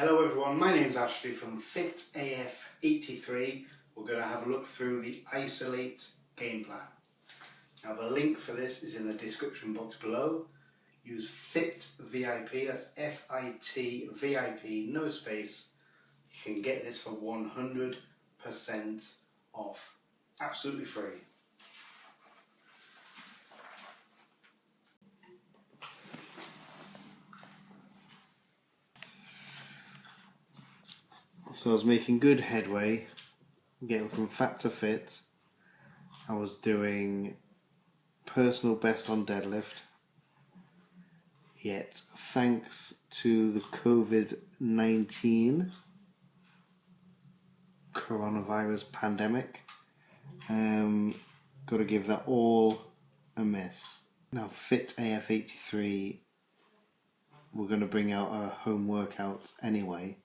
Hello everyone, my name's Ashley from FitAF83. We're going to have a look through the Isolate game plan. Now the link for this is in the description box below. Use FITVIP, that's F-I-T-VIP, no space. You can get this for 100% off, absolutely free. So I was making good headway, getting from fat to fit. I was doing personal best on deadlift. Yet, thanks to the COVID-19 coronavirus pandemic, got to give that all a miss. Now, FitAF83, we're going to bring out a home workout anyway.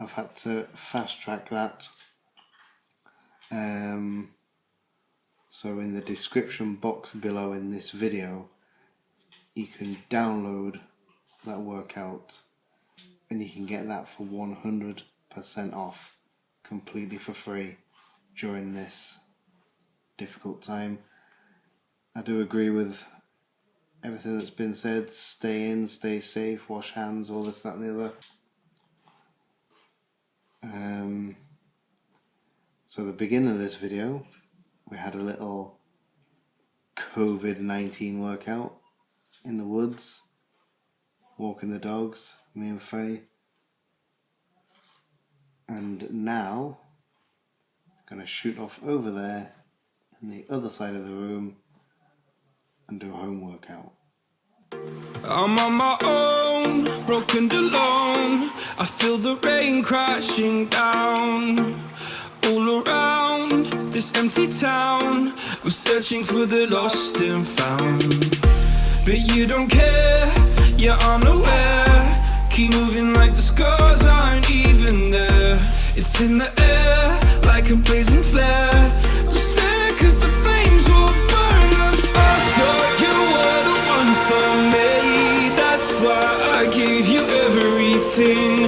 I've had to fast track that. So in the description box below in this video, you can download that workout and you can get that for 100% off, completely for free during this difficult time. I do agree with everything that's been said. Stay in, stay safe, wash hands, all this, that and the other. So the beginning of this video, we had a little COVID-19 workout in the woods, walking the dogs, me and Faye. And now, I'm going to shoot off over there in the other side of the room and do a home workout. I'm on my own, broken and alone. I feel the rain crashing down all around this empty town. I'm searching for the lost and found, but you don't care, you're unaware. Keep moving like the scars aren't even there. It's in the air like a blazing flare. Just stare 'cause the flames will burn us. I thought you were the one for me, that's why I gave you everything.